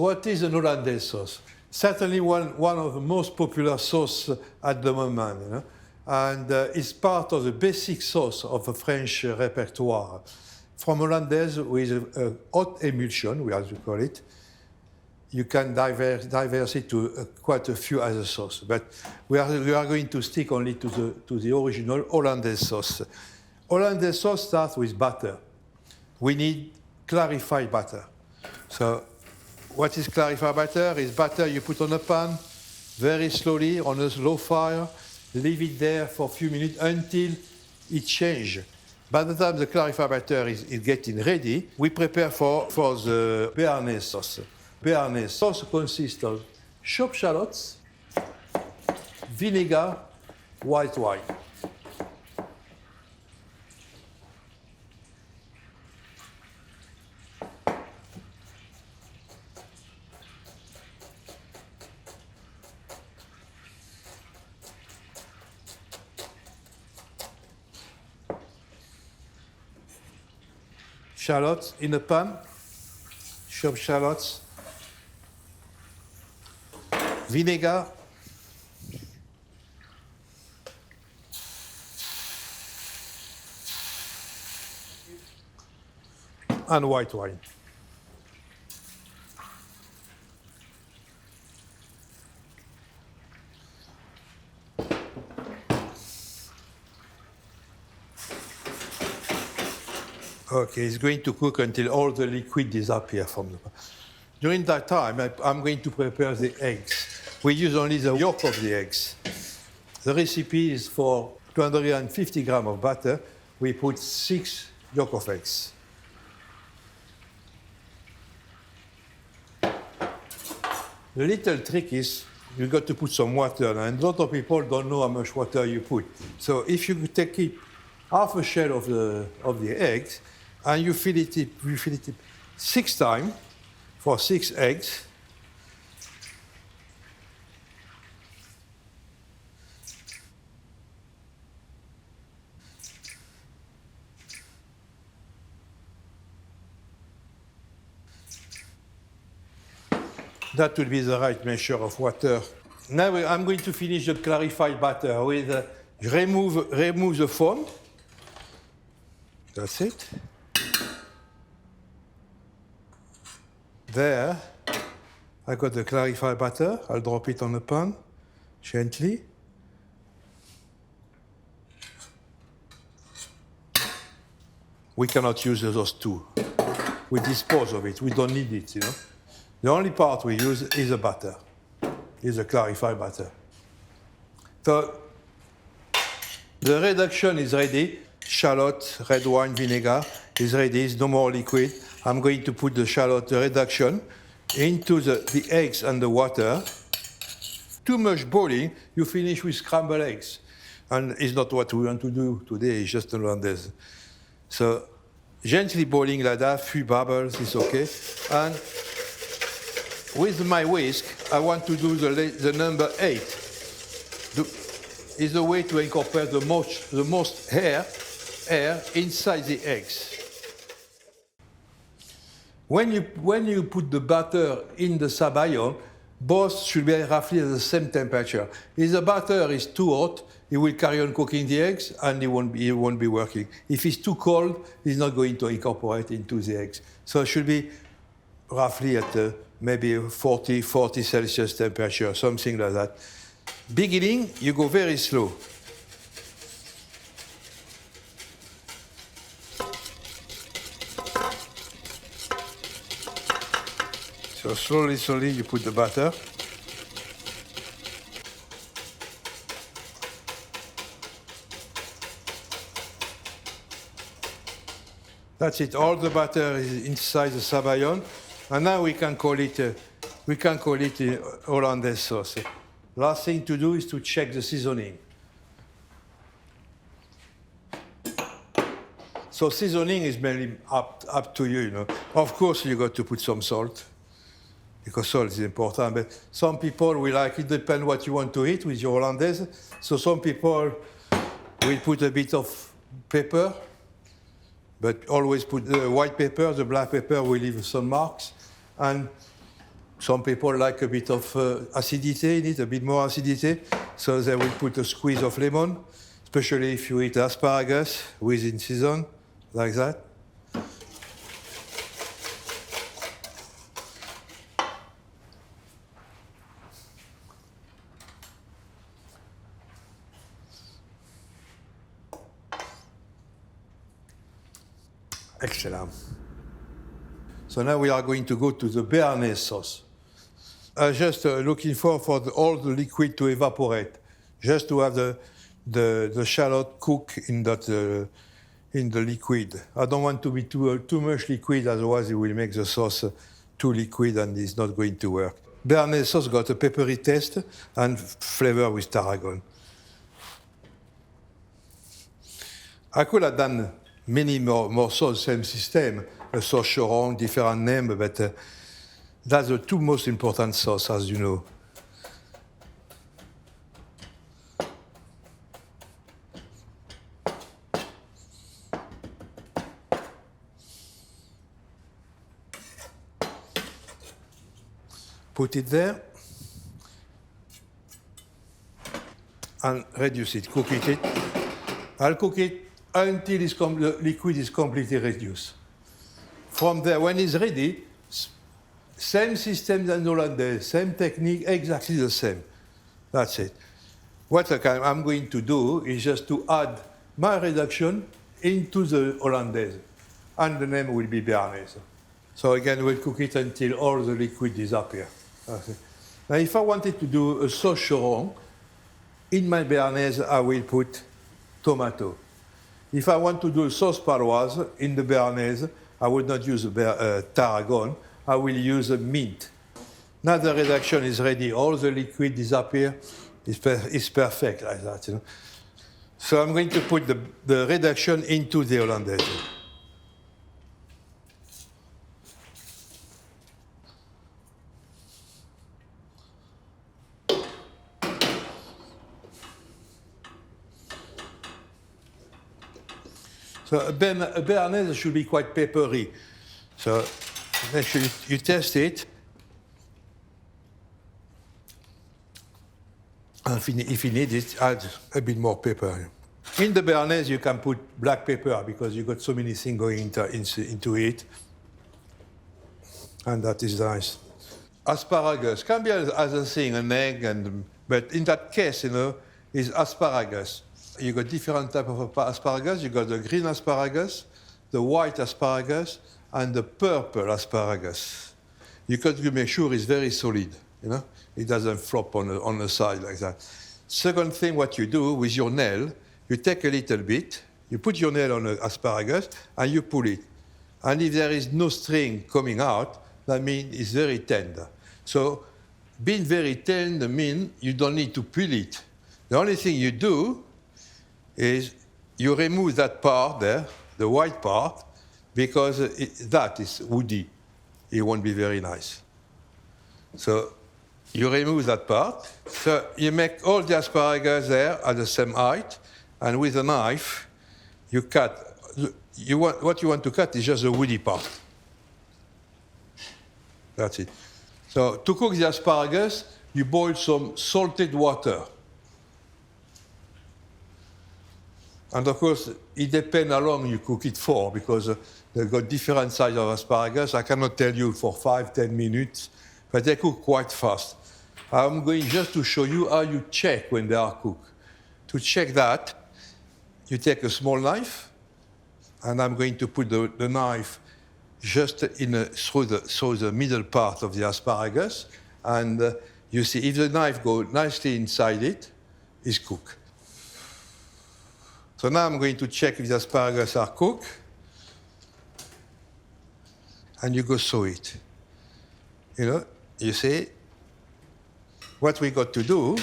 What is an Hollandaise sauce? Certainly one of the most popular sauces at the moment, you know? And it's part of the basic sauce of the French repertoire. From Hollandaise, with a hot emulsion, as we call it, you can diverse it to quite a few other sauces. But we are going to stick only to the original Hollandaise sauce. Hollandaise sauce starts with butter. We need clarified butter. So what is clarified butter? Is butter you put on a pan, very slowly, on a low fire, leave it there for a few minutes until it changes. By the time the clarified butter is getting ready, we prepare for the Béarnaise sauce. Béarnaise sauce consists of chopped shallots, vinegar, white wine. Shallots in a pan, chopped shallots, vinegar, and white wine. Okay, it's going to cook until all the liquid disappears from the pan. During that time, I'm going to prepare the eggs. We use only the yolk of the eggs. The recipe is for 250 grams of butter. We put 6 yolk of eggs. The little trick is you got to put some water, and a lot of people don't know how much water you put. So if you keep half a shell of the eggs, and you fill it 6 times for 6 eggs. That will be the right measure of water. Now I'm going to finish the clarified butter with remove the foam. That's it. There, I got the clarified butter. I'll drop it on the pan, gently. We cannot use those two. We dispose of it. We don't need it, you know. The only part we use is the butter, is the clarified butter. So the reduction is ready. Shallot, red wine, vinegar is ready. It's no more liquid. I'm going to put the shallot, the reduction, into the eggs and the water. Too much boiling, you finish with scrambled eggs. And it's not what we want to do today, it's just a Hollandaise. So gently boiling like that, few bubbles is okay. And with my whisk, I want to do the number 8. Is the way to incorporate the most air inside the eggs. When you put the butter in the sabayon, both should be roughly at the same temperature. If the butter is too hot, it will carry on cooking the eggs and it won't be working. If it's too cold, it's not going to incorporate into the eggs. So it should be roughly at maybe 40 Celsius temperature, something like that. Beginning, you go very slow. So slowly you put the butter. That's it. All the butter is inside the sabayon, and now we can call it Hollandaise sauce. Last thing to do is to check the seasoning. So seasoning is mainly up to you, you know. Of course, you got to put some salt, because salt is important. But some people will like it. Depends what you want to eat with your Hollandaise. So some people will put a bit of pepper, but always put the white pepper. The black pepper will leave some marks. And Some people like a bit of acidity in it, a bit more acidity, so they will put a squeeze of lemon, especially if you eat asparagus within season, like that. Excellent. So now we are going to go to the Béarnaise sauce. Just looking for all the liquid to evaporate, just to have the shallot cook in the liquid. I don't want to be too much liquid, otherwise it will make the sauce too liquid and it's not going to work. Béarnaise sauce got a peppery taste and flavor with tarragon. I could have done many more sauce, same system, a sauce choron, different name, but that's the two most important sauce, as you know. Put it there and reduce it, cook it. I'll cook it until the liquid is completely reduced. From there, when it's ready, same system as Hollandaise, same technique, exactly the same. That's it. What I'm going to do is just to add my reduction into the Hollandaise, and the name will be Béarnaise. So again, we'll cook it until all the liquid disappears. Now, if I wanted to do a sauce choron, in my Béarnaise, I will put tomato. If I want to do a sauce paroise in the Béarnaise, I would not use tarragon, I will use a mint. Now the reduction is ready, all the liquid disappear, it's perfect like that. You know? So I'm going to put the reduction into the Hollandaise. So a Béarnaise should be quite peppery. So make sure you test it. And if you need it, add a bit more pepper. In the Béarnaise, you can put black pepper because you've got so many things going into it. And that is nice. Asparagus can be as a thing, an egg, but in that case, you know, is asparagus. You got different types of asparagus. You got the green asparagus, the white asparagus, and the purple asparagus. You got to make sure it's very solid, you know? It doesn't flop on the side like that. Second thing, what you do with your nail, you take a little bit, you put your nail on the asparagus, and you pull it. And if there is no string coming out, that means it's very tender. So being very tender means you don't need to peel it. The only thing you do is you remove that part there, the white part, because that is woody. It won't be very nice. So you remove that part. So you make all the asparagus there at the same height, and with a knife, you cut. What you want to cut is just the woody part. That's it. So to cook the asparagus, you boil some salted water. And of course, it depends how long you cook it for, because they've got different sizes of asparagus. I cannot tell you for 5-10 minutes, but they cook quite fast. I'm going just to show you how you check when they are cooked. To check that, you take a small knife, and I'm going to put the knife just through the middle part of the asparagus, and you see if the knife goes nicely inside it, it's cooked. So now I'm going to check if the asparagus are cooked, and you go sew it. You know, you see, what we got to do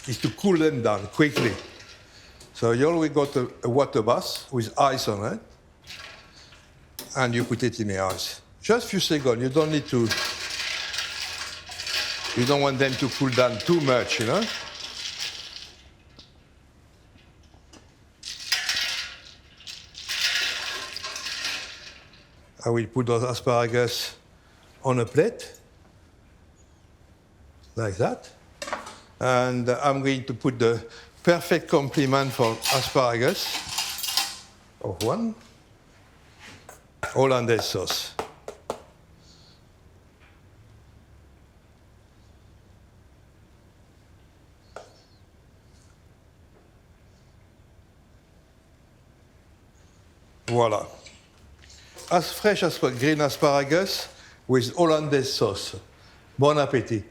is to cool them down quickly. So you always got a water bath with ice on it, and you put it in the ice. Just a few seconds, you don't need to, you don't want them to cool down too much, you know? I will put those asparagus on a plate, like that. And I'm going to put the perfect complement for asparagus of one Hollandaise sauce. Voila. As fresh as green asparagus with Hollandaise sauce. Bon appétit.